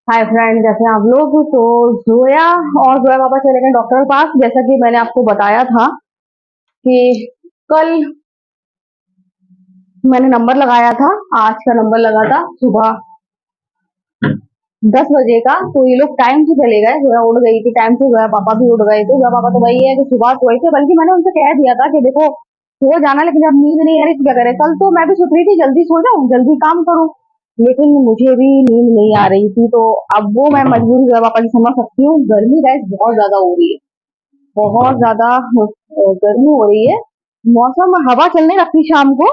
Hi friend, कैसे हैं आप लोग। तो जोया और जोया पापा चले गए डॉक्टर के पास। जैसा कि मैंने आपको बताया था कि कल मैंने नंबर लगाया था। आज का नंबर लगा था सुबह 10 बजे का। तो ये लोग टाइम से चले गए। जोया उड़ गई थी टाइम से, जोया पापा भी उड़ गए थे। जोया पापा तो वही है कि सुबह सोए थे, बल्कि मैंने उनसे कह दिया था कि देखो सो जाना, लेकिन जब नींद नहीं आ रही तो क्या करे। कल तो मैं भी सोच रही थी जल्दी सो जाऊं, जल्दी काम करूं, लेकिन मुझे भी नींद नहीं आ रही थी। तो अब वो मैं मजबूरी जोया पापा की समझ सकती हूँ। गर्मी गैस बहुत ज्यादा हो रही है, बहुत ज्यादा गर्मी हो रही है। मौसम हवा चलने लगती शाम को,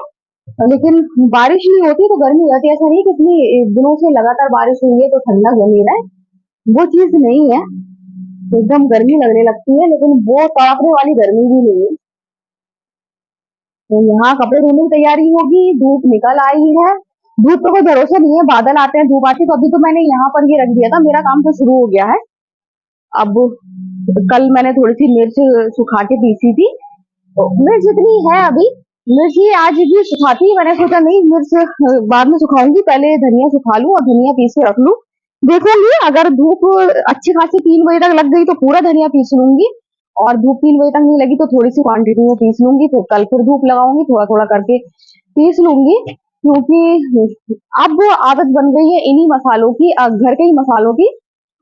लेकिन बारिश नहीं होती तो गर्मी हो जाती है। ऐसा नहीं कि इतनी दिनों से लगातार बारिश हुई है तो ठंडा जमी रहा है, वो चीज नहीं है। एकदम गर्मी लगने लगती है, लेकिन वो तड़पने वाली गर्मी भी नहीं है। तो यहाँ कपड़े धोने की तैयारी होगी। धूप निकल आई है। धूप का कोई भरोसा नहीं है, बादल आते हैं धूप आती है। तो अभी तो मैंने यहाँ पर ये रख दिया था, मेरा काम तो शुरू हो गया है अब। कल मैंने थोड़ी सी मिर्च सुखा के पीसी थी, तो मिर्च जितनी है अभी, मिर्च ही आज भी सुखाती। मैंने सोचा नहीं, मिर्च बाद में सुखाऊंगी, पहले धनिया सुखा लूं और धनिया पीस के रख लूं। देखूंगी अगर धूप अच्छी खासी 3 बजे तक लग गई तो पूरा धनिया पीस लूंगी, और धूप 3 बजे तक नहीं लगी तो थोड़ी सी क्वांटिटी में पीस लूंगी। फिर कल फिर धूप लगाऊंगी, थोड़ा थोड़ा करके पीस लूंगी। क्योंकि अब वो आदत बन गई है इन्हीं मसालों की, घर के ही मसालों की।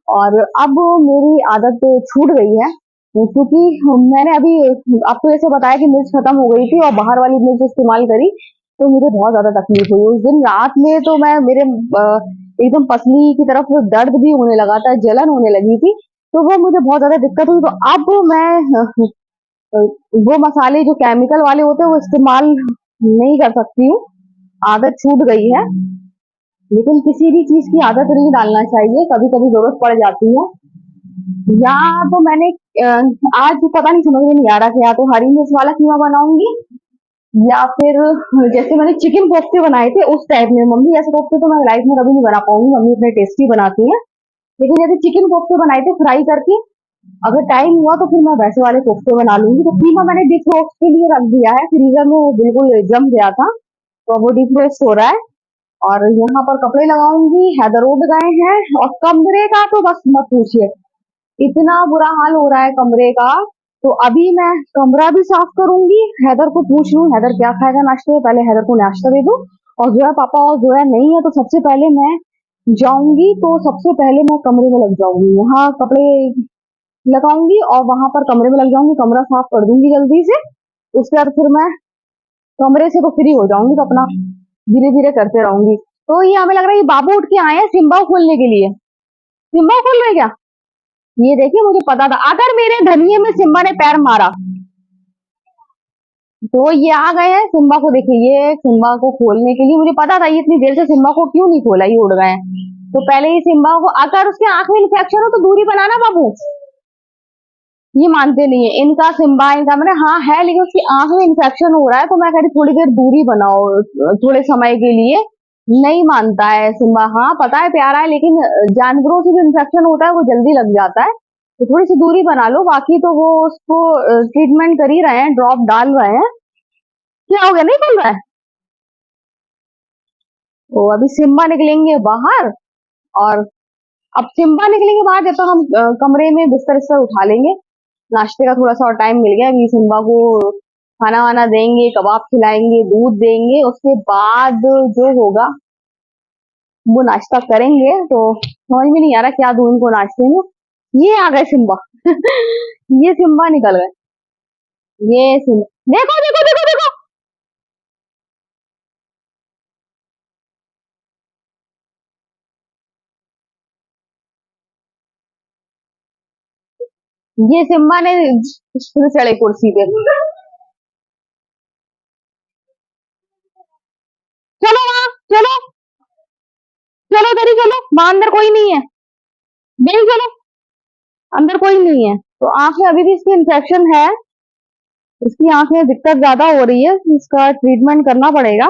और अब मेरी आदत छूट गई है, क्योंकि मैंने अभी आपको जैसे बताया कि मिर्च खत्म हो गई थी और बाहर वाली मिर्च इस्तेमाल करी, तो मुझे बहुत ज्यादा तकलीफ हुई उस दिन रात में। तो मैं मेरे एकदम पसली की तरफ दर्द भी होने लगा था, जलन होने लगी थी। तो वो मुझे बहुत ज्यादा दिक्कत हुई। तो अब मैं वो मसाले जो केमिकल वाले होते हैं वो इस्तेमाल नहीं कर सकती हूँ। आदत छूट गई है। लेकिन किसी भी चीज की आदत नहीं डालना चाहिए, कभी कभी जरूरत पड़ जाती है। या तो मैंने अ, आज पता नहीं, समझ में नहीं आ रहा कि या तो हरी मिर्च वाला कीमा बनाऊंगी, या फिर जैसे मैंने चिकन कोफ्ते बनाए थे उस टाइप में। मम्मी ऐसे कोफ्ते तो मैं लाइफ में कभी नहीं बना पाऊंगी, मम्मी इतने टेस्टी बनाती हैं। लेकिन जैसे चिकन कोफ्ते बनाए थे फ्राई करके, अगर टाइम हुआ तो फिर मैं वैसे वाले कोफ्ते बना लूंगी। तो कीमा मैंने डिफ्रोस्ट के लिए रख दिया है फ्रीजर में, वो बिल्कुल जम गया था, तो वो डिफ्रोस्ट हो रहा है। और यहाँ पर कपड़े लगाऊंगी, हैदर उड़ गए हैं। और कमरे का तो बस मत पूछिए, इतना बुरा हाल हो रहा है कमरे का। तो अभी मैं कमरा भी साफ करूंगी। हैदर को पूछ लूं हैदर क्या खाएगा नाश्ते में, पहले हैदर को नाश्ता दे दूं। और जोया पापा और जोया नहीं है तो सबसे पहले मैं जाऊंगी, तो सबसे पहले मैं कमरे में लग जाऊंगी, यहाँ कपड़े लगाऊंगी और वहां पर कमरे में लग जाऊंगी, कमरा साफ कर दूंगी जल्दी से। उसके बाद फिर मैं कमरे से तो फ्री हो जाऊंगी, तो अपना धीरे धीरे करते रहूंगी। तो ये हमें लग रहा है ये बाबू उठ के आए हैं सिम्बा को खोलने के लिए। सिम्बा खोल रहे क्या? ये देखिए, मुझे पता था अगर मेरे धनिये में सिम्बा ने पैर मारा तो ये आ गए हैं सिम्बा को। देखिए, ये सिम्बा को खोलने के लिए, मुझे पता था ये इतनी देर से सिम्बा को क्यों नहीं खोला, ये उड़ गए हैं। तो पहले ही सिम्बा को, अगर उसके आंख में इन्फेक्शन हो तो दूरी बनाना बाबू। ये मानते नहीं है इनका सिम्बा, इनका मैंने हाँ है, लेकिन उसकी आंख में इन्फेक्शन हो रहा है तो मैं कह रही थोड़ी देर दूरी बनाओ, थोड़े समय के लिए। नहीं मानता है सिम्बा। हाँ पता है प्यारा है, लेकिन जानवरों से जो इन्फेक्शन होता है वो जल्दी लग जाता है। तो थोड़ी सी दूरी बना लो। बाकी तो वो उसको ट्रीटमेंट कर ही रहे हैं, ड्रॉप डाल रहे हैं। क्या हो गया, नहीं बोल रहा है? तो अभी सिम्बा निकलेंगे बाहर, और अब सिम्बा निकलेंगे बाहर जब तक हम कमरे में बिस्तर बिस्तर उठा लेंगे। नाश्ते का थोड़ा सा और टाइम मिल गया। अभी सिम्बा को खाना वाना देंगे, कबाब खिलाएंगे, दूध देंगे, उसके बाद जो होगा वो नाश्ता करेंगे। तो समझ में नहीं आ रहा क्या दूं इनको नाश्ते में। ये आ गए सिम्बा। ये सिम्बा निकल गए। ये सिम्बा, देखो देखो देखो देखो। ये सिम्बा ने फिर चढ़े कुर्सी पे। चलो वहां, चलो, चलो इधर ही चलो, वहां अंदर कोई नहीं है। नहीं चलो, अंदर कोई नहीं है। तो आंख में अभी भी इसकी इन्फेक्शन है, इसकी आंख में दिक्कत ज्यादा हो रही है, इसका ट्रीटमेंट करना पड़ेगा।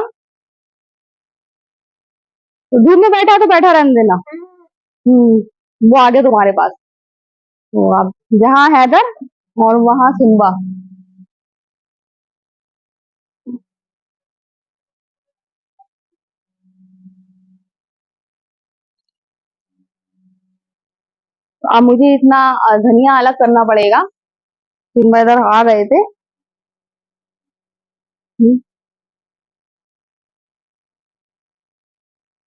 तो धूप में बैठा है तो बैठा रहने देना। वो आ गया तुम्हारे पास। तो अब जहाँ हैदर और वहां सिम्बा। अब मुझे इतना धनिया अलग करना पड़ेगा। फिर मैं इधर आ गए थे। हम्म,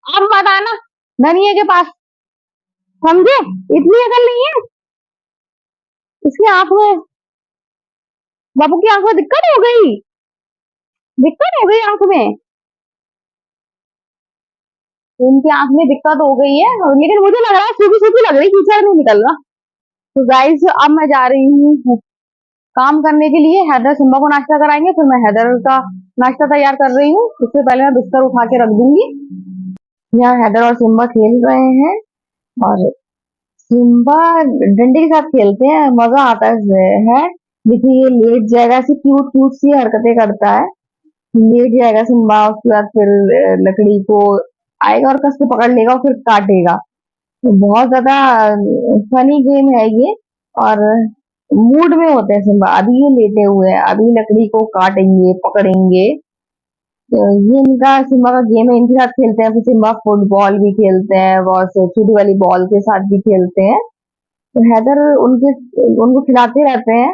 अब मत आना धनिया के पास, समझे? इतनी अकल नहीं है इसकी आंख में। बाबू की आंख में दिक्कत हो गई, दिक्कत हो गई आंख में। इनकी आंख में दिक्कत हो गई है, लेकिन मुझे लग रहा है सूखी सूखी लग रही, कीचड़ नहीं निकल रहा। तो गाइस अब मैं जा रही हूँ काम करने के लिए। हैदर सिम्बा को नाश्ता कराएंगे, फिर मैं हैदर का नाश्ता तैयार कर रही हूँ। उससे पहले मैं बिस्तर उठा के रख दूंगी। यहाँ हैदर और सिम्बा खेल रहे हैं, और सिम्बा डंडे के साथ खेलते हैं, मजा आता है। देखिए ये लेट जाएगा, ऐसी क्यूट क्यूट सी हरकतें करता है। लेट जाएगा सिम्बा, उसके बाद फिर लकड़ी को आएगा और कस के पकड़ लेगा और फिर काटेगा। तो बहुत ज्यादा फनी गेम है ये। और मूड में होते हैं सिम्बा, अभी ये लेटे हुए हैं, अभी लकड़ी को काटेंगे पकड़ेंगे। तो ये इनका सिम्बा का गेम है, इनके साथ खेलते हैं। फिर सिम्बा फुटबॉल भी खेलते हैं, बहुत से छोटी वाली बॉल के साथ भी खेलते हैं। तो हैदर उनके उनको खिलाते रहते हैं।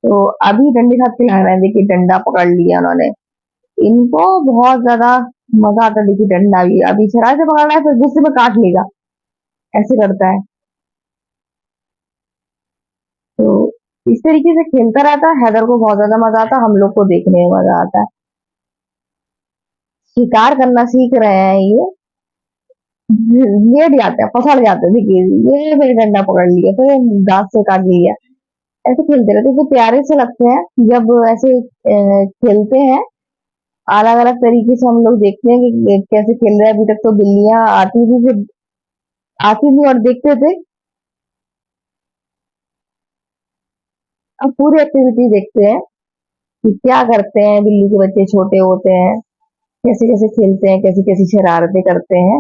तो अभी डंडे के साथ खिला रहे हैं, देखिए डंडा पकड़ लिया उन्होंने। इनको बहुत ज्यादा मजा आता है। देखिए डंडा भी अभी शरारत से पकड़ रहा है, फिर गुस्से में काट लेगा, ऐसे करता है। तो इस तरीके से खेलता रहता है। हैदर को बहुत ज्यादा मजा आता है, हम लोग को देखने में मजा आता है। शिकार करना सीख रहे हैं ये। लेट जाते हैं, पकड़ जाते हैं, देखिए ये मेरे डंडा पकड़ लिया, फिर दांत से काट लिया। ऐसे खेलते रहते हैं, तो प्यारे से लगते हैं जब ऐसे खेलते हैं। अलग अलग तरीके से हम लोग देखते हैं कि कैसे खेल रहे हैं। अभी तक तो बिल्लियां आती थी और देखते थे। अब पूरी एक्टिविटी देखते हैं कि क्या करते हैं बिल्ली के बच्चे छोटे होते हैं, कैसे कैसे खेलते हैं, कैसी कैसी शरारतें करते हैं।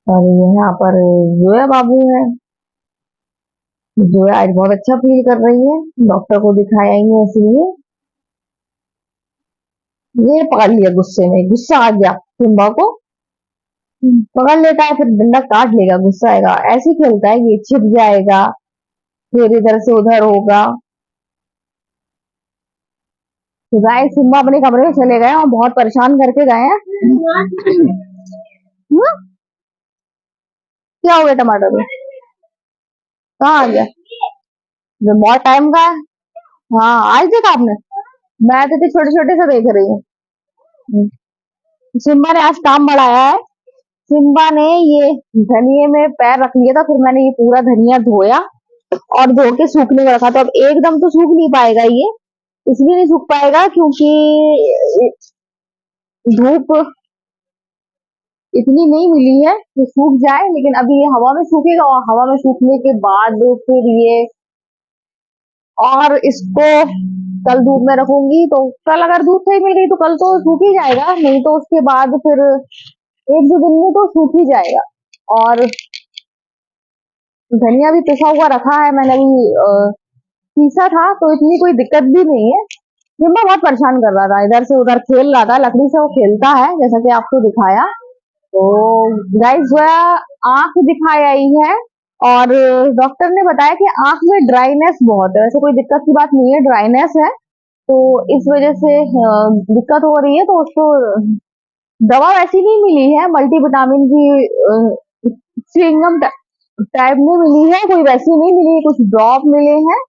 और यहाँ पर जोया बाबू है। जोया आज बहुत अच्छा फील कर रही है, डॉक्टर को दिखाया ही है इसलिए। ये पकड़ लिया गुस्से में, गुस्सा आ गया सिम्बा को। पकड़ लेता है, फिर डंडा काट लेगा, गुस्सा आएगा। ऐसे ही खेलता है, ये छिप जाएगा, फिर इधर से उधर होगा। तो गाय सिम्बा अपने कमरे में चले गए और बहुत परेशान करके गए हैं। क्या हो गया टमाटर में? कहाँ आ गया? ये बहुत टाइम का है। हाँ आज देखा आपने? मैं तो इतने छोटे छोटे से देख रही हूँ। सिम्बा ने आज काम बढ़ाया है। सिम्बा ने ये धनिये में पैर रख लिया था, फिर मैंने ये पूरा धनिया धोया और धो के सूखने में रखा। तो अब एकदम तो सूख नहीं पाएगा ये, इसलिए नहीं सूख पाएगा क्योंकि धूप इतनी नहीं मिली है कि सूख जाए। लेकिन अभी ये हवा में सूखेगा, और हवा में सूखने के बाद फिर ये, और इसको कल धूप में रखूंगी, तो कल अगर धूप सही मिल गई तो कल तो सूख ही जाएगा, नहीं तो उसके बाद फिर एक दो दिन में तो सूख ही जाएगा। और धनिया भी पिसा हुआ रखा है मैंने, अभी पीसा था, तो इतनी कोई दिक्कत भी नहीं है। जिम्मा बहुत परेशान कर रहा था, इधर से उधर खेल रहा था, लकड़ी से वो खेलता है जैसा कि आपको दिखाया। तो गाइस जो है आंख दिखाई आई है, और डॉक्टर ने बताया कि आंख में ड्राइनेस बहुत है। वैसे कोई दिक्कत की बात नहीं है, ड्राइनेस है तो इस वजह से दिक्कत हो रही है। तो उसको दवा वैसी नहीं मिली है, मल्टीविटामिन की च्युइंगम टाइप में मिली है, कोई वैसी नहीं मिली, कुछ ड्रॉप मिले हैं।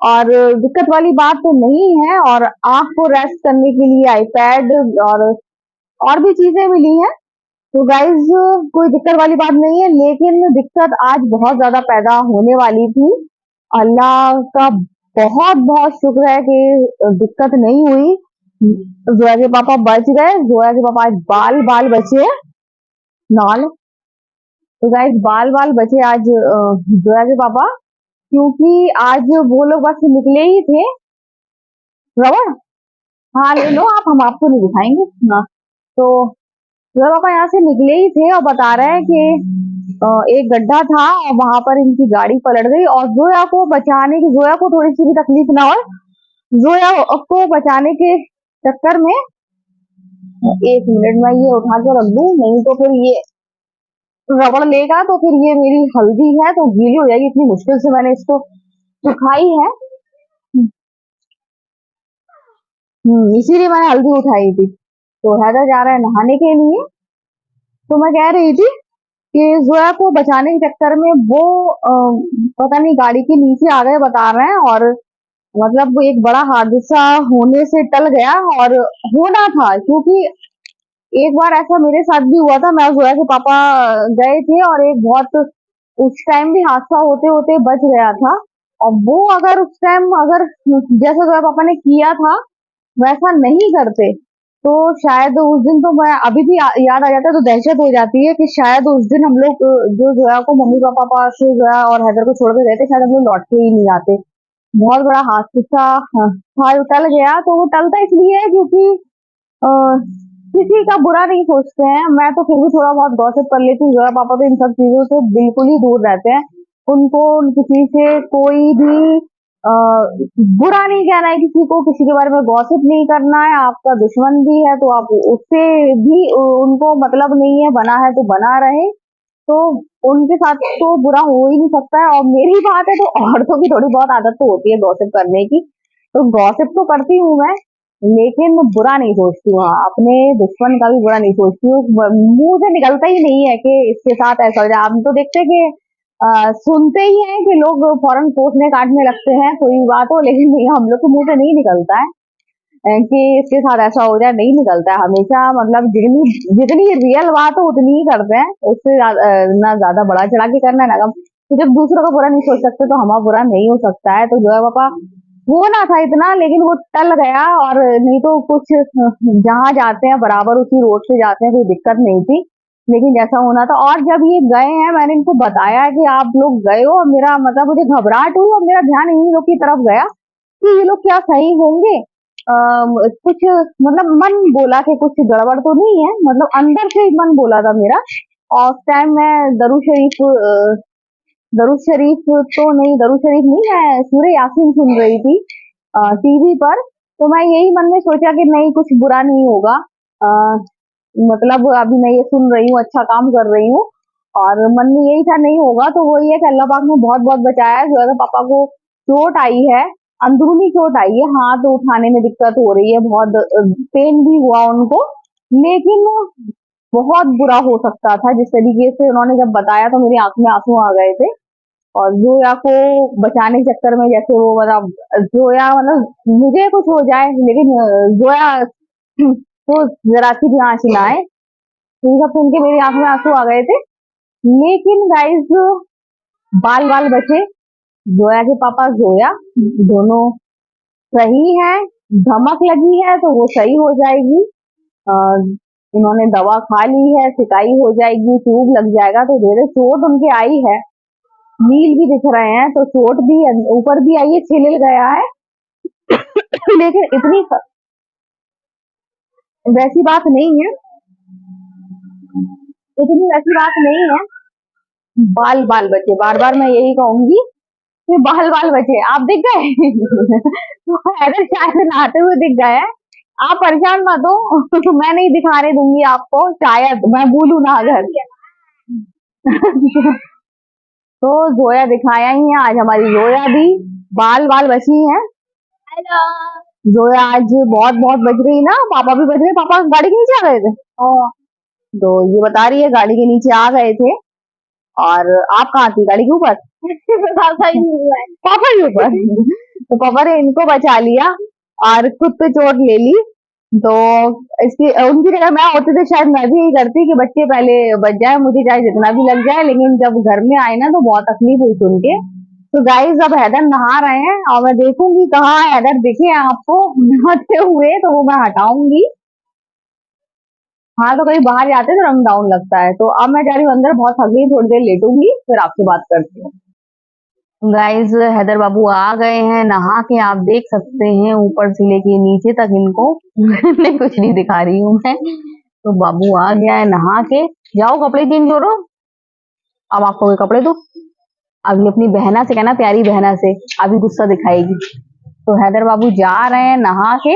और दिक्कत वाली बात तो नहीं है। और आंख को रेस्ट करने के लिए आईपैड और भी चीजें मिली हैं। तो गाइज कोई दिक्कत वाली बात नहीं है, लेकिन दिक्कत आज बहुत ज्यादा पैदा होने वाली थी। अल्लाह का बहुत बहुत शुक्र है कि दिक्कत नहीं हुई। जोया के पापा बच गए, जोया के पापा आज बाल बाल बचे नाल। तो गाइज बाल बाल बचे आज जोया के पापा, क्योंकि आज वो लोग बस निकले ही थे। रवा, हाँ ले लो आप, हम आपको नहीं दिखाएंगे। हाँ तो जोया पापा यहाँ से निकले ही थे और बता रहे हैं कि एक गड्ढा था और वहां पर इनकी गाड़ी पलट गई, और जोया को बचाने की, जोया को थोड़ी सी भी तकलीफ ना हो, जोया को बचाने के चक्कर में, एक मिनट में ये उठा के रख दूं, नहीं तो फिर ये रबड़ लेगा तो फिर ये मेरी हल्दी है तो गीली हो जाएगी, इतनी मुश्किल से मैंने इसको सुखाई है। इसीलिए मैंने हल्दी उठाई थी। तो हैदर जा रहा है नहाने के लिए। तो मैं कह रही थी कि जोया को बचाने के चक्कर में वो पता नहीं गाड़ी के नीचे आ गए बता रहे हैं, और मतलब वो एक बड़ा हादसा होने से टल गया, और होना था क्योंकि एक बार ऐसा मेरे साथ भी हुआ था। मैं और जोया के पापा गए थे और एक बहुत उस टाइम भी हादसा होते होते बच गया था। और वो अगर उस टाइम अगर जैसा जोया पापा ने किया था वैसा नहीं करते तो शायद उस दिन तो मैं अभी भी याद आ जाता है तो दहशत हो जाती है कि शायद उस दिन हम लोग जो जोया को मम्मी पापा पास से जोया और हैदर को छोड़ के गए थे, शायद हम लोग लौट के ही नहीं आते। बहुत बड़ा हादसा था जो टल गया। तो वो टलता इसलिए है क्योंकि अ, किसी का बुरा नहीं सोचते हैं। मैं तो फिर भी थोड़ा बहुत गॉसिप कर लेती हूँ। जोया पापा तो इन सब चीजों से बिल्कुल ही दूर रहते हैं। उनको किसी से कोई भी अ, बुरा नहीं कहना है, किसी को किसी के बारे में गॉसिप नहीं करना है। आपका दुश्मन भी है तो आप उससे भी उनको मतलब नहीं है, बना है तो बना रहे। तो उनके साथ तो बुरा हो ही नहीं सकता है। और मेरी बात है तो औरतों की थोड़ी बहुत आदत तो होती है गॉसिप करने की। तो गॉसिप तो करती हूँ मैं, लेकिन बुरा नहीं सोचती हूँ। हाँ, अपने दुश्मन का भी बुरा नहीं सोचती हूँ। मुंह से निकलता ही नहीं है कि इसके साथ ऐसा हो जाए। हम तो देखते हैं कि सुनते ही हैं कि लोग फौरन कोसने काटने लगते हैं कोई बात हो, लेकिन नहीं, हम लोग के मुंह से नहीं निकलता है कि इसके साथ ऐसा हो जाए, नहीं निकलता है हमेशा। मतलब जितनी जितनी रियल बात हो उतनी ही करते हैं, उससे ना ज्यादा बढ़ा चढ़ा के करना है ना कम। तो जब दूसरों का बुरा नहीं सोच सकते तो हमारा बुरा नहीं हो सकता है। तो जो है पापा होना था इतना, लेकिन वो टल गया। और नहीं तो कुछ जहाँ जाते हैं बराबर उसी रोड से जाते हैं, कोई दिक्कत नहीं थी। लेकिन जैसा होना था, और जब ये गए हैं मैंने इनको बताया कि आप लोग गए हो, और मेरा मतलब मुझे घबराहट हुई और मेरा ध्यान इन्हीं लोग की तरफ गया कि ये लोग क्या सही होंगे। कुछ मतलब मन बोला कि कुछ गड़बड़ तो नहीं है, मतलब अंदर से ही मन बोला था मेरा। और उस टाइम मैं दरूद शरीफ तो नहीं, दरूद शरीफ नहीं, मैं सूरह यासीन सुन रही थी टीवी पर। तो मैं यही मन में सोचा कि नहीं, कुछ बुरा नहीं होगा। अ, मतलब अभी मैं ये सुन रही हूँ, अच्छा काम कर रही हूँ। और मन में यही था नहीं होगा, तो वो ये कि अल्लाह पाक ने बहुत बहुत बचाया है। जो है पापा को चोट आई है, अंदरूनी चोट आई है, हाथ उठाने में दिक्कत हो रही है, बहुत पेन भी हुआ उनको। लेकिन बहुत बुरा हो सकता था। जिस तरीके से उन्होंने जब बताया तो मेरी आंख में आंसू आ गए थे। और जोया को बचाने के चक्कर में जैसे वो मतलब जोया मतलब मुझे कुछ हो जाए लेकिन जोया तो जरा सी भी आंच ना आए। तो सब सुन के मेरी आंख में आंसू आ गए थे। लेकिन गाइस बाल बाल बचे। जोया के पापा जोया दोनों सही है। धमक लगी है तो वो सही हो जाएगी। अ, इन्होंने दवा खा ली है, सिकाई हो जाएगी, ट्यूब लग जाएगा। तो धीरे चोट उनके आई है, नील भी दिख रहे हैं, तो चोट भी ऊपर भी आई है, छिल गया है। लेकिन इतनी वैसी बात नहीं है, इतनी वैसी बात नहीं है। बाल बाल बचे, बार बार मैं यही कहूंगी कि बाल बाल बचे। आप दिख गए तो ऐसे शायद नहाते हुए दिख गए हैं। आप परेशान मत हो मैं नहीं दिखाने दूंगी आपको, शायद मैं भूलू ना अगर तो जोया दिखाया ही है आज, हमारी जोया भी बाल बाल बची है। जोया आज बहुत बहुत बच गई ना, पापा भी बच गए, पापा गाड़ी के नीचे आ गए थे। और तो ये बता रही है गाड़ी के नीचे आ गए थे। और आप कहाँ थी, गाड़ी के ऊपर पापा के ऊपर तो पापा ने इनको बचा लिया और खुद पे चोट ले ली। तो इसकी उनकी जगह मैं होती तो शायद मैं भी यही करती कि बच्चे पहले बच जाए, मुझे चाहे जितना भी लग जाए। लेकिन जब घर में आए ना तो बहुत तकलीफ हुई सुन के। तो गाइस अब हैदर नहा रहे हैं और मैं देखूंगी कहाँ हैदर दिखे आपको नहाते हुए तो वो मैं हटाऊंगी। हाँ, तो कहीं बाहर जाते हैं तो रंग डाउन लगता है। तो अब मैं जा रही हूँ अंदर, बहुत थक गई, थोड़ी देर लेटूंगी फिर आपसे बात करती हूँ। गाइस हैदर बाबू आ गए हैं नहा के, आप देख सकते हैं ऊपर से लेके नीचे तक इनको नहीं कुछ नहीं दिखा रही हूँ मैं। तो बाबू आ गया है नहा के। जाओ कपड़े चेंज करो, अब आपको ये कपड़े दो। अभी अपनी बहना से कहना, प्यारी बहना से, अभी गुस्सा दिखाएगी। तो हैदर बाबू जा रहे हैं नहा के।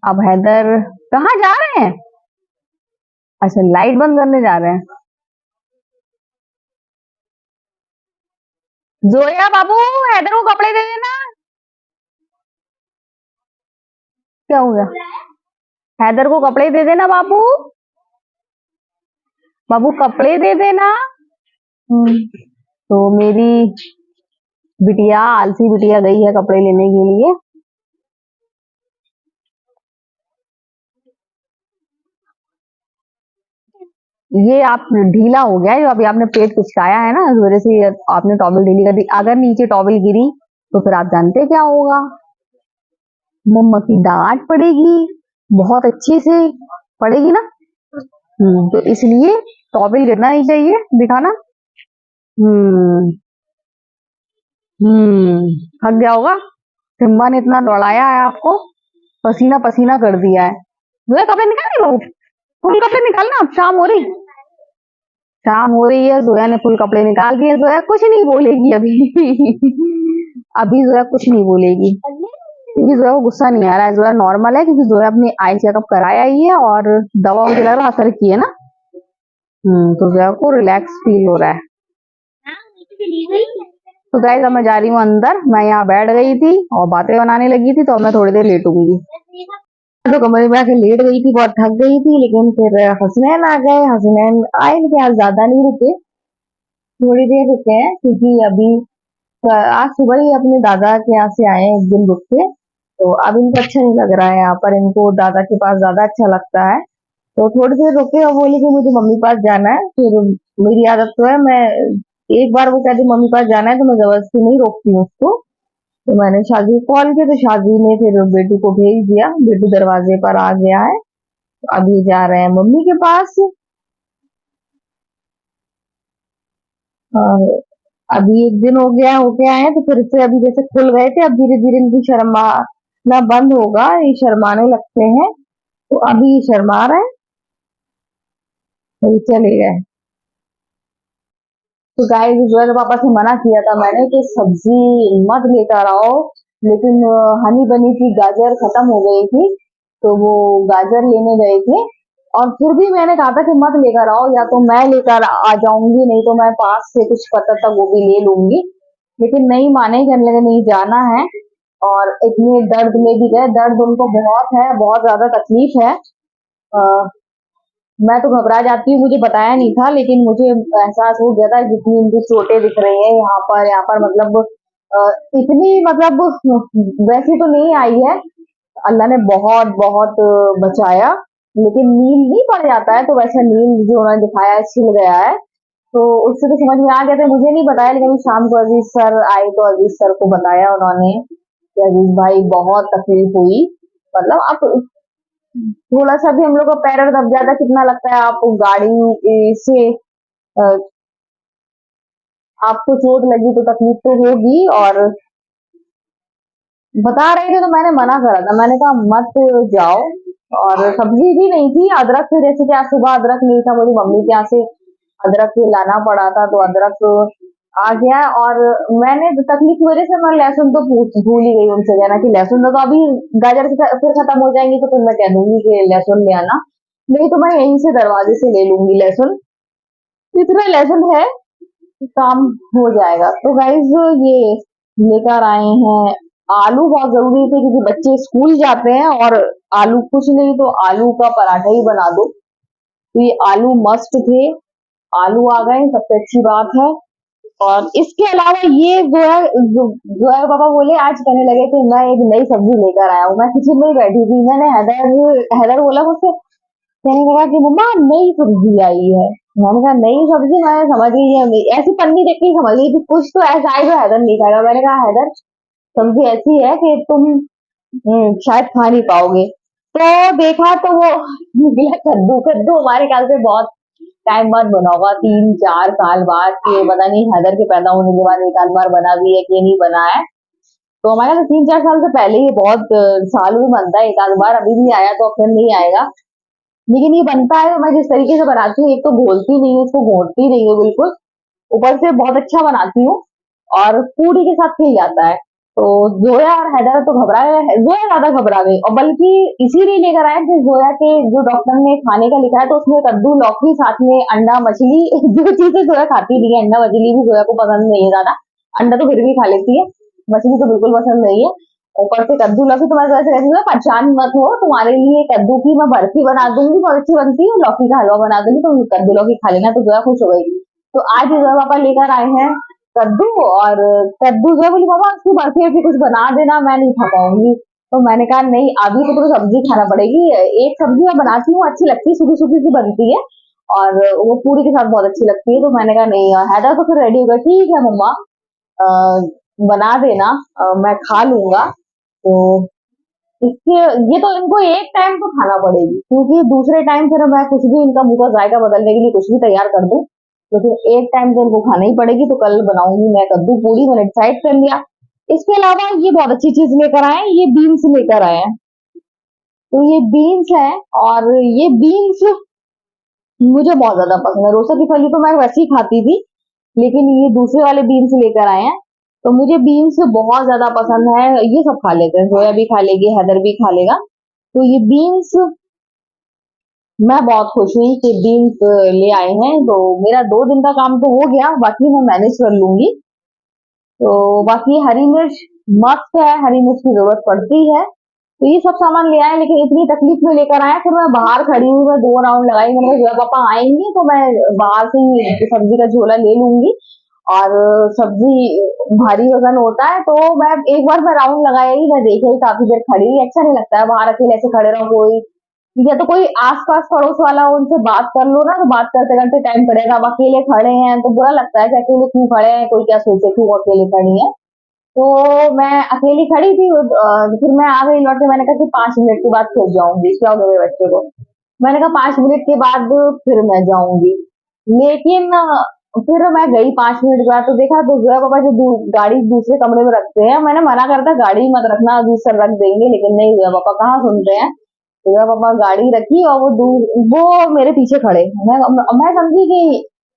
अब हैदर कहाँ जा रहे हैं, अच्छा, लाइट बंद करने जा रहे हैं। जोया बाबू, हैदर को कपड़े दे देना। क्या हो गया? हैदर को कपड़े दे देना बाबू। बाबू कपड़े दे देना। तो मेरी बिटिया, आलसी बिटिया गई है कपड़े लेने के लिए। ये आप ढीला हो गया है, जो अभी आपने पेट पिचकाया है ना, इस वजह से आपने टॉवल ढीली कर दी। अगर नीचे टॉवल गिरी तो फिर आप जानते क्या होगा, मम्मा की डांट पड़ेगी, बहुत अच्छे से पड़ेगी ना। तो इसलिए टॉवल गिरना नहीं चाहिए, दिखाना। हम्म थक गया होगा, सिम्बा ने इतना दौड़ाया है आपको, पसीना पसीना कर दिया है। जो कपड़े निकाल लो, फुल कपड़े निकालना, अब शाम हो रही, शाम हो रही है। जोया ने फुल कपड़े निकाल दिए। जोया कुछ नहीं बोलेगी अभी। अभी जोया कुछ नहीं बोलेगी, क्योंकि जोया को गुस्सा नहीं आ रहा है। जोया नॉर्मल है, क्योंकि जोया अपनी आई चेकअप कराया ही है और दवा मुझे लग रहा असर की है ना। तो जोया को रिलैक्स फील हो रहा है। तो गाइस, अब मैं जा रही हूँ अंदर। मैं यहाँ बैठ गई थी और बातें बनाने लगी थी, तो अब मैं थोड़ी देर लेटूंगी। तो कमरे में आके लेट गई थी, बहुत थक गई थी, लेकिन फिर हसनैन आ गए। हसनैन आए लेकिन आज ज्यादा नहीं रुके, थोड़ी देर रुके हैं, क्योंकि अभी आज सुबह ही अपने दादा के यहाँ से आए, एक दिन रुक के। तो अब इनको अच्छा नहीं लग रहा है यहाँ पर, इनको दादा के पास ज्यादा अच्छा लगता है। तो थोड़ी देर रुके और बोले कि मुझे मम्मी पास जाना है। फिर मेरी आदत तो है, मैं एक बार वो कहती मम्मी पास जाना है तो मैं जबरदस्ती नहीं रोकती हूँ उसको। तो मैंने शादी को कॉल किया, तो शादी ने फिर बेटू को भेज दिया। बेटू दरवाजे पर आ गया है, तो अब ये जा रहे हैं मम्मी के पास। और अभी एक दिन हो गया, होके आए हैं, तो फिर से अभी जैसे खुल गए थे, अब धीरे धीरे इनकी शर्माना बंद होगा, ये शर्माने लगते हैं। तो अभी ये शर्मा रहे हैं, तो ये चले गए। तो गाइस, जो है पापा से मना किया था मैंने कि सब्जी मत लेकर आओ, लेकिन हनी बनी की गाजर खत्म हो गई थी, तो वो गाजर लेने गए थे। और फिर भी मैंने कहा था कि मत लेकर आओ, या तो मैं लेकर आ जाऊंगी, नहीं तो मैं पास से कुछ पता गोभी ले लूंगी। लेकिन नहीं माने, कहने लगे नहीं जाना है। और इतने दर्द में भी गए, दर्द उनको बहुत है, बहुत ज्यादा तकलीफ है। अ, मैं तो घबरा जाती हूँ, मुझे बताया नहीं था, लेकिन मुझे एहसास हो गया था जितनी इनकी चोटें दिख रही है यहाँ पर मतलब इतनी मतलब वैसी तो नहीं आई है। अल्लाह ने बहुत बहुत बचाया, लेकिन नील नहीं पड़ जाता है, तो वैसा नील जो उन्होंने दिखाया है छिल गया है। तो उससे तो समझ में आ गया था, मुझे नहीं बताया, लेकिन शाम को अजीज सर आए तो अजीज सर को बताया उन्होंने कि अजीज भाई बहुत तकलीफ हुई। मतलब आप थोड़ा सा भी हम लोग का पैर दब जाता, कितना लगता है आप गाड़ी से आपको चोट लगी तो तकलीफ तो होगी। और बता रहे थे तो मैंने मना करा था, मैंने कहा मत जाओ। और सब्जी भी नहीं थी, अदरक थे, जैसे कि आज सुबह अदरक नहीं था, मुझे मम्मी के यहाँ से अदरक लाना पड़ा था, तो अदरक आ गया। और मैंने तकलीफ की वजह से मैं लहसुन तो भूल ही गई उनसे कहना कि लहसुन तो अभी गाजर फिर खत्म हो जाएंगी, तो फिर मैं कह दूंगी कि लहसुन ले आना, नहीं तो मैं यहीं से दरवाजे से ले लूंगी लहसुन। इतना लहसुन है, काम हो जाएगा। तो गाइज, ये लेकर आए हैं आलू, बहुत जरूरी थे क्योंकि बच्चे स्कूल जाते हैं, और आलू कुछ नहीं तो आलू का पराठा ही बना दो। तो ये आलू मस्ट थे, आलू आ गए, सबसे अच्छी बात है। और इसके अलावा ये जो है पापा बोले, आज कहने लगे कि मैं एक नई सब्जी लेकर आया हूँ। मैं किचन में ही बैठी थी, मैंने हैदर हैदर बोला मुझसे, कहने लगा कि मम्मा नई सब्जी आई है। मैंने कहा नई सब्जी, मैं समझ गई, ऐसी पन्नी देख के ही समझ गई थी कुछ तो ऐसा है जो हैदर नहीं खाएगा। मैंने कहा हैदर, सब्जी ऐसी है कि तुम शायद खा नहीं पाओगे। तो देखा तो वो निकला कद्दू। कद्दू हमारे ख्याल से बहुत टाइम बाद बना होगा, 3-4 साल बाद के, पता नहीं हैदर के पैदा होने के बाद एक आध बार बना भी है कि नहीं बना है। तो हमारे यहाँ 3-4 साल से पहले ही बहुत साल में बनता है एक आध बार, अभी भी आया तो फिर नहीं आएगा। लेकिन ये बनता है, तो मैं जिस तरीके से बनाती हूँ, एक तो घोलती नहीं हूँ, उसको घोटती नहीं हूँ बिल्कुल, ऊपर से बहुत अच्छा बनाती हूँ, और पूरी के साथ खिल जाता है। तो जोया और हैदर तो घबरा गए, जोया ज्यादा घबरा गई और बल्कि इसीलिए लेकर आए थे जोया के, जो डॉक्टर ने खाने का लिखा है तो उसमें कद्दू, लौकी, साथ में अंडा, मछली जो चीजें जोया खाती नहीं है, अंडा मछली भी जोया को पसंद नहीं है ज्यादा। अंडा तो फिर भी खा लेती है, मछली तो बिल्कुल पसंद नहीं है। ऊपर से कद्दू, लौकी, तुम्हारे वजह से कहती हूँ, परेशान मत हो, तुम्हारे लिए कद्दू की मैं बर्फी बना दूंगी, बहुत अच्छी बनती है, लौकी का हलवा बना दूंगी, तुम कद्दू लौकी खा लेना। तो जोया खुश हो गई। तो आज जोया पापा लेकर आए हैं कद्दू, और कद्दू जो है, बोली पापा उसकी बर्फी वर्फी कुछ बना देना, मैं नहीं खा पाऊंगी। तो मैंने कहा नहीं, अभी तो तुम्हें सब्जी खाना पड़ेगी। एक सब्जी मैं बनाती हूँ, अच्छी लगती है, सूखी सूखी सी बनती है, और वो पूरी के साथ बहुत अच्छी लगती है। तो मैंने कहा नहीं, हैदर तो फिर रेडी हो गया, ठीक है मम्मा, अ, बना देना, मैं खा लूंगा। तो इसके, ये तो इनको एक टाइम तो खाना पड़ेगी, क्योंकि दूसरे टाइम फिर मैं कुछ भी इनका मुंह का जायका बदलने के लिए कुछ भी तैयार कर दूं, लेकिन एक टाइम तो इनको खाना ही पड़ेगी। तो कल बनाऊंगी मैं कद्दू पूरी, मैंने डिसाइड कर लिया। इसके अलावा ये बहुत अच्छी चीज लेकर आए हैं, ये बीन्स लेकर आए हैं। तो ये बीन्स है, और ये बीन्स मुझे बहुत ज्यादा पसंद है। रोसा की फली तो मैं वैसे ही खाती थी, लेकिन ये दूसरे वाले बीन्स लेकर आए हैं, तो मुझे बीन्स बहुत ज्यादा पसंद है। ये सब खा लेते हैं, जोया भी खा लेगी, हैदर भी खा लेगा। तो ये बीन्स, मैं बहुत खुश हुई कि बीन्स ले आए हैं। तो मेरा 2 दिन का काम तो हो गया, बाकी मैं मैनेज कर लूंगी। तो बाकी हरी मिर्च मस्त है, हरी मिर्च की जरूरत पड़ती है। तो ये सब सामान ले आए, लेकिन इतनी तकलीफ में लेकर आए। फिर मैं बाहर खड़ी हुई, मैं 2 राउंड लगाई, मैंने कहा जोया पापा आएंगे तो मैं बाहर से ही सब्जी का झोला ले लूंगी। और सब्जी भारी वजन होता है, तो मैं एक बार मैं राउंड लगाई, मैं देखी काफी देर खड़ी रही, अच्छा नहीं लगता है बाहर अकेले ऐसे खड़े रहो। कोई या तो कोई आस-पास पड़ोस वाला हो, उनसे बात कर लो ना, तो बात करते-करते टाइम पड़ेगा। अब अकेले खड़े हैं तो बुरा लगता है कि अकेले क्यों खड़े हैं, कोई क्या सोचे क्यों अकेले खड़ी हैं। तो मैं अकेली खड़ी थी, फिर मैं आ गई लौट के, मैंने कहा कि 5 मिनट के बाद फिर जाऊंगी, क्या हो गया मेरे बच्चे को। मैंने कहा 5 मिनट के बाद फिर मैं जाऊंगी, लेकिन फिर मैं गई 5 मिनट के बाद, तो देखा तो जोया पापा जो गाड़ी दूसरे कमरे में रखते हैं, मैंने मना करता गाड़ी मत रखना, दूसरा रख देंगे, लेकिन नहीं, जोया पापा कहाँ सुनते हैं। जोया पापा गाड़ी रखी, और वो मेरे पीछे खड़े। मैं समझी कि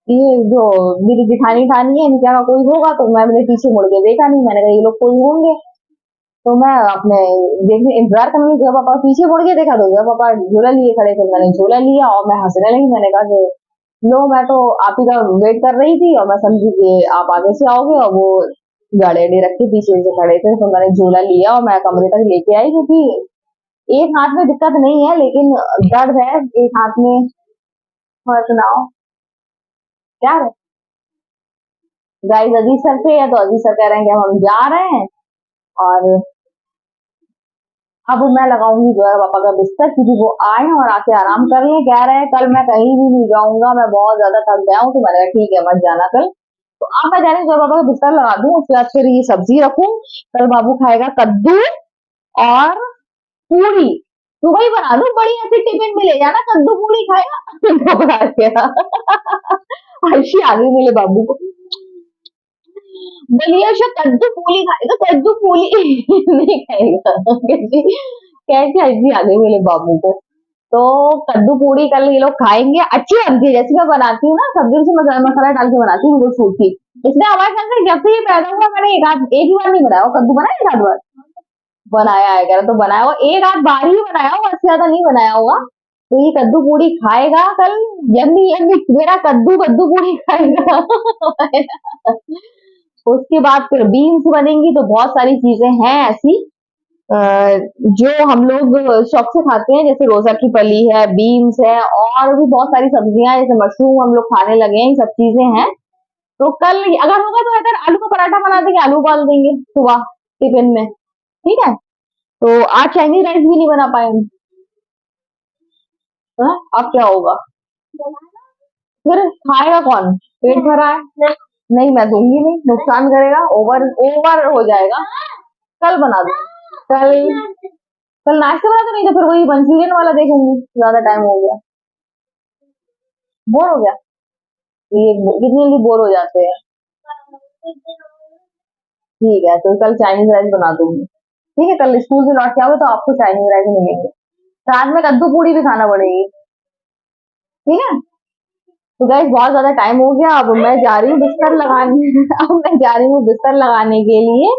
ये जो मेरी जिठानी ठानी है, इनके यहाँ कोई होगा, तो मैं अपने पीछे मुड़ के देखा नहीं, मैंने कहा ये लोग कोई होंगे। तो मैं अपने देखने इंतजार करने लगी, जोया पापा पीछे मुड़ के देखा तो जोया पापा झोला लिए खड़े थे। मैंने झोला लिया और मैं हंसने लगी, मैंने कहा कि लो, मैं तो आप ही का वेट कर रही थी, और मैं समझी कि आप आगे से आओगे, और वो गाड़ी वाड़ी रख के पीछे से खड़े थे। तो मैंने झोला लिया और मैं कमरे तक लेके आई, क्योंकि एक हाथ में दिक्कत नहीं है, लेकिन दर्द है एक हाथ में। और सुनाओ क्या है। गाइस, अजीज सर थे, या तो अजीज सर कह रहे हैं कि हम जा रहे हैं, और अब मैं लगाऊंगी जो है पापा का बिस्तर, क्योंकि वो आए हैं और आके आराम कर लें। कह रहे हैं कल मैं कहीं भी नहीं जाऊंगा, मैं बहुत ज्यादा थक गया हूँ। तो मैंने कहा ठीक है, मत जाना कल। तो अब मैं जा रही हूँ, जो पापा का बिस्तर लगा दूं, उसके बाद फिर ये सब्जी रखूं। कल बाबू खाएगा कद्दू और पूरी, सुबह ही बना दूं, बड़ी ऐसी टिफिन में ले जाना, कद्दू पूरी खाएगा। घबरा गया। हर्षी आ गई मेरे बाबू को, बोलिए अच्छा कद्दू पूरी खाएगा, कद्दू पूरी नहीं खाएगा। कैसी कैसी हंसी आ गई मेरे बाबू को। तो कद्दू पूरी कल ये लोग खाएंगे, अच्छी बनती है, जैसे मैं बनाती हूँ ना, सब्जी से मसाला मसाला डाल के बनाती हूँ, बिल्कुल सूखी। इसलिए हमारे घर में जब से ये पैदा हुआ, मैंने एक ही बार नहीं बनाया, वो कद्दू बनाया एक आध बार बनाया है, कह रहा तो बनाया हुआ एक आध बार ही बनाया होगा, इससे ज्यादा नहीं बनाया होगा। तो ये कद्दू पूरी खाएगा कल, यम्मी यम्मी, मेरा कद्दू कद्दू पूरी खाएगा। उसके बाद फिर बीन्स बनेंगी, तो बहुत सारी चीजें हैं ऐसी अ, जो हम लोग शौक से खाते हैं, जैसे रोजा की फली है, बीन्स है, और भी बहुत सारी सब्जियां हैं, जैसे मशरूम हम लोग खाने लगे हैं, ये सब चीजें हैं। तो कल अगर होगा तो अगर आलू का पराठा बना देंगे, आलू उबाल देंगे सुबह टिफिन में, ठीक है। तो आज चाइनीज राइस भी नहीं बना पाए हम। हाँ, अब क्या होगा फिर, खाएगा कौन, पेट भरा है। नहीं, मैं दूंगी नहीं, नुकसान करेगा, ओवर ओवर हो जाएगा। कल बना दो, कल कल नाश्ते बना दो, नहीं तो फिर वही मंचूरियन वाला देखूंगी, ज्यादा टाइम हो गया, बोर हो गया। ये कितनी जल्दी बोर हो जाते हैं। ठीक है, तो कल चाइनीज राइस बना दूंगी। ठीक है, कल स्कूल से लौट के आओगे तो आपको चाइनीज राइस मिलेंगे। रात में कद्दू पूरी भी खाना पड़ेगी, ठीक है। तो गाइस, बहुत ज्यादा टाइम हो गया, अब मैं जा रही हूँ बिस्तर लगाने। अब मैं जा रही हूँ बिस्तर लगाने के लिए,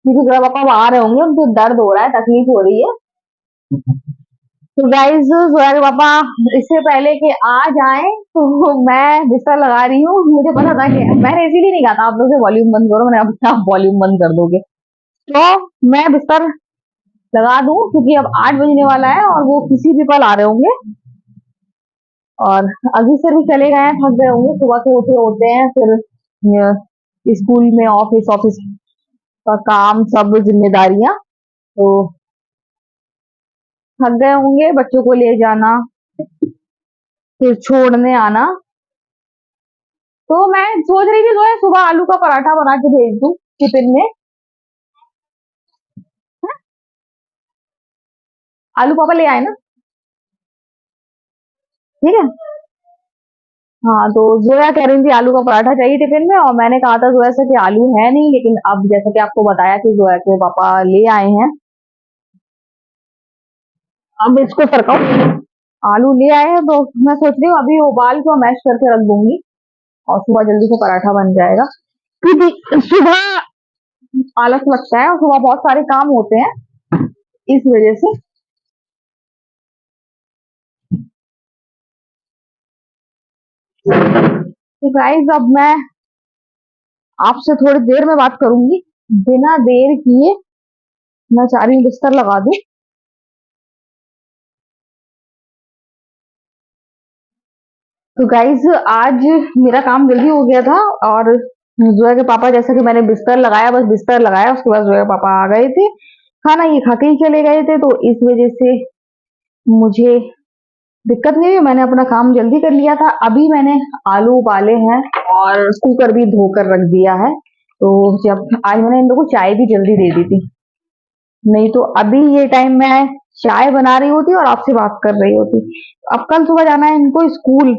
क्योंकि जोया पापा अब आ रहे होंगे, उनको दर्द हो रहा है, तकलीफ हो रही है। तो गाइस जोया के पापा इससे पहले कि आ जाए तो मैं बिस्तर लगा रही हूँ। मुझे पता था कि मैंने इसीलिए नहीं कहा था आप लोग से वॉल्यूम बंद करो, मैंने अपना वॉल्यूम बंद कर दोगे। तो मैं बिस्तर लगा दूं क्योंकि अब 8 बजने वाला है और वो किसी भी पल आ रहे होंगे। और अभी सर भी चले गए हैं, थक गए होंगे, सुबह के उठे होते हैं, फिर स्कूल में ऑफिस ऑफिस का काम, सब जिम्मेदारियां, तो थक गए होंगे। बच्चों को ले जाना, फिर छोड़ने आना। तो मैं सोच रही थी जो है सुबह आलू का पराठा बना के भेज दूं टिफिन में। है? आलू पापा ले आए ना? ठीक है। हाँ, तो जोया कह रही थी आलू का पराठा चाहिए टिफिन में, और मैंने कहा था जोया से कि आलू है नहीं, लेकिन अब जैसा कि आपको बताया कि जोया के पापा ले आए हैं, अब इसको सरकाऊ आलू ले आए हैं, तो मैं सोच रही हूँ अभी उबाल के मैश करके रख दूंगी और सुबह जल्दी से पराठा बन जाएगा। क्योंकि सुबह आलस लगता है और सुबह बहुत सारे काम होते हैं, इस वजह से। तो गाइस अब मैं आपसे थोड़ी देर में बात करूंगी, बिना देर किए मैं चाह रही हूँ बिस्तर लगा दूं। तो गाइस आज मेरा काम जल्दी हो गया था, और जोया के पापा, जैसा कि मैंने बिस्तर लगाया, बस बिस्तर लगाया उसके बाद जोया के पापा आ गए थे, खाना ये खा के ही चले गए थे, तो इस वजह से मुझे दिक्कत नहीं हुई, मैंने अपना काम जल्दी कर लिया था। अभी मैंने आलू उबाले हैं और कुकर भी धोकर रख दिया है, तो जब आज मैंने इन लोगों को चाय भी जल्दी दे दी थी, नहीं तो अभी ये टाइम मैं चाय बना रही होती और आपसे बात कर रही होती। अब कल सुबह जाना है इनको स्कूल।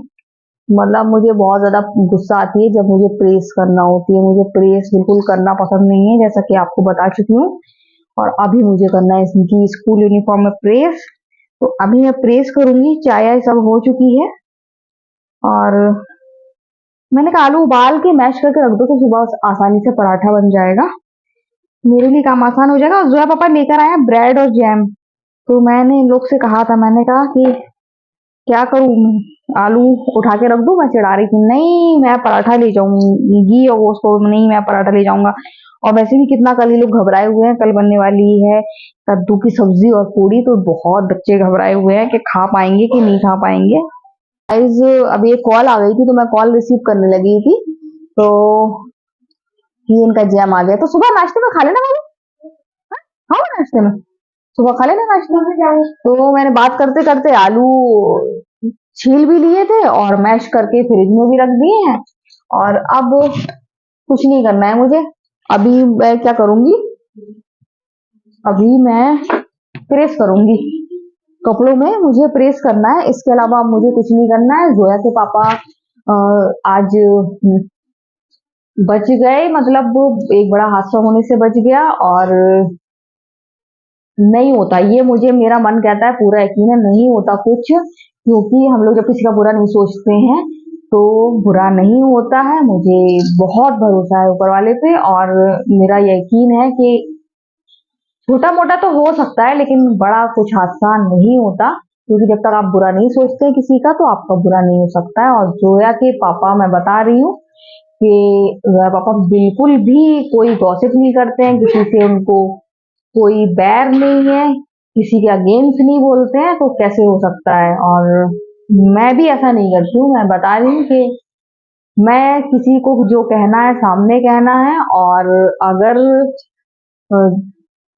मतलब मुझे बहुत ज्यादा गुस्सा आती है जब मुझे प्रेस करना होती है, मुझे प्रेस बिल्कुल करना पसंद नहीं है, जैसा कि आपको बता चुकी हूँ। और अभी मुझे करना है इनकी स्कूल यूनिफॉर्म में प्रेस, तो अभी मैं प्रेस करूंगी। चाय सब हो चुकी है, और मैंने कहा आलू उबाल के मैश करके रख दो तो सुबह आसानी से पराठा बन जाएगा, मेरे लिए काम आसान हो जाएगा। और जोया पापा लेकर आए हैं ब्रेड और जैम, तो मैंने इन लोग से कहा था, मैंने कहा कि क्या करूं, आलू उठा के रख दूं, मैं चिढ़ा रही थी, नहीं मैं पराठा ले जाऊंगी, और वो उसको नहीं मैं पराठा ले जाऊंगा। और वैसे भी कितना कल ये लोग घबराए हुए हैं, कल बनने वाली है कद्दू की सब्जी और पूरी, तो बहुत बच्चे घबराए हुए हैं कि खा पाएंगे कि नहीं खा पाएंगे। गाइस अभी एक कॉल आ गई थी, तो मैं कॉल रिसीव करने लगी थी, तो ये इनका जैम आ गया। तो सुबह नाश्ते में खा लेना बाबू, खाओ नाश्ते में, सुबह खा लेना नाश्ते में। तो मैंने बात करते करते आलू छील भी लिए थे और मैश करके फ्रिज में भी रख दिए हैं, और अब कुछ नहीं करना है मुझे। अभी मैं क्या करूंगी, अभी मैं प्रेस करूंगी, कपड़ों में मुझे प्रेस करना है, इसके अलावा मुझे कुछ नहीं करना है। जोया के पापा आज बच गए, मतलब एक बड़ा हादसा होने से बच गया, और नहीं होता ये, मुझे मेरा मन कहता है, पूरा यकीन है नहीं होता कुछ, क्योंकि हम लोग जब किसी का बुरा नहीं सोचते हैं तो बुरा नहीं होता है। मुझे बहुत भरोसा है ऊपर वाले पे, और मेरा यकीन है कि छोटा मोटा तो हो सकता है लेकिन बड़ा कुछ हादसा नहीं होता, क्योंकि जब तक आप बुरा नहीं सोचते किसी का तो आपका बुरा नहीं हो सकता है। और जोया के पापा, मैं बता रही हूँ कि जोया पापा बिल्कुल भी कोई गॉसिप नहीं करते हैं, किसी से उनको कोई बैर नहीं है, किसी के अगेंस्ट नहीं बोलते हैं, तो कैसे हो सकता है। और मैं भी ऐसा नहीं करती हूँ, मैं बता रही हूँ कि मैं किसी को जो कहना है सामने कहना है, और अगर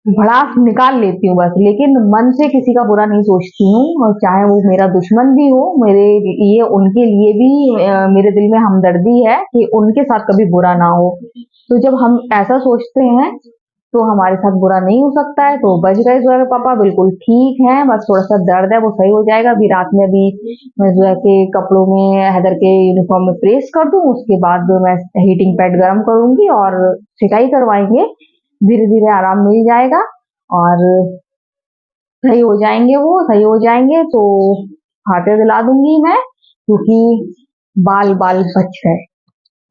भड़ास निकाल लेती हूँ बस, लेकिन मन से किसी का बुरा नहीं सोचती हूँ, और चाहे वो मेरा दुश्मन भी हो, मेरे लिए उनके लिए भी मेरे दिल में हमदर्दी है कि उनके साथ कभी बुरा ना हो। तो जब हम ऐसा सोचते हैं तो हमारे साथ बुरा नहीं हो सकता है। तो बच गए जोया के पापा, बिल्कुल ठीक है, बस थोड़ा सा दर्द है वो सही हो जाएगा। अभी रात में भी मैं जोया के कपड़ों में, हैदर के यूनिफॉर्म में प्रेस कर दूं, उसके बाद मैं हीटिंग पैड गर्म करूंगी और सिकाई करवाएंगे, धीरे धीरे आराम मिल जाएगा और सही हो जाएंगे, वो सही हो जाएंगे तो हाथे दिला दूंगी मैं, क्योंकि बाल बाल बच गए,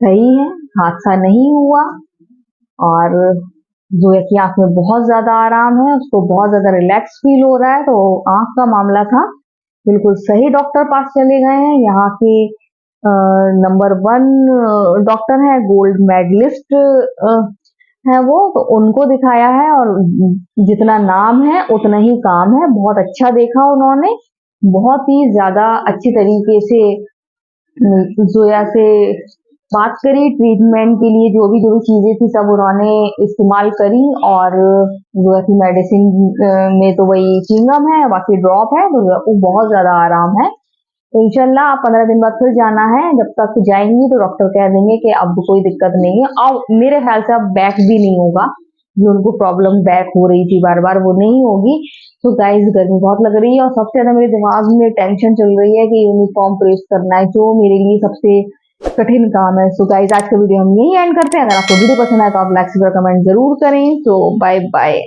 सही है, हादसा नहीं हुआ। और जोया की आंख में बहुत ज्यादा आराम है, उसको बहुत ज्यादा रिलैक्स फील हो रहा है, तो आंख का मामला था बिल्कुल सही डॉक्टर पास चले गए हैं। यहाँ के नंबर 1 डॉक्टर है, गोल्ड मेडलिस्ट है वो, तो उनको दिखाया है और जितना नाम है उतना ही काम है। बहुत अच्छा देखा उन्होंने, बहुत ही ज्यादा अच्छी तरीके से जोया से बात करी, ट्रीटमेंट के लिए जो भी चीजें थी सब उन्होंने इस्तेमाल करी। और जोया की मेडिसिन में तो वही चिंगम है, बाकी ड्रॉप है, तो जोया को बहुत ज्यादा आराम है। तो इंशाल्लाह आप 15 दिन बाद फिर जाना है। जब तक जाएंगी तो डॉक्टर कह देंगे कि अब कोई दिक्कत नहीं है, और मेरे ख्याल से अब बैक भी नहीं होगा, जो उनको प्रॉब्लम बैक हो रही थी बार बार वो नहीं होगी। तो गाइस गर्मी बहुत लग रही है और सबसे ज्यादा मेरे दिमाग में टेंशन चल रही है कि यूनिफॉर्म प्रेस करना है, जो मेरे लिए सबसे कठिन काम है। सो गाइस आज का वीडियो हम यही एंड करते हैं। अगर आपको वीडियो पसंद आए तो आप लाइक शेयर कमेंट जरूर करें। तो बाय बाय।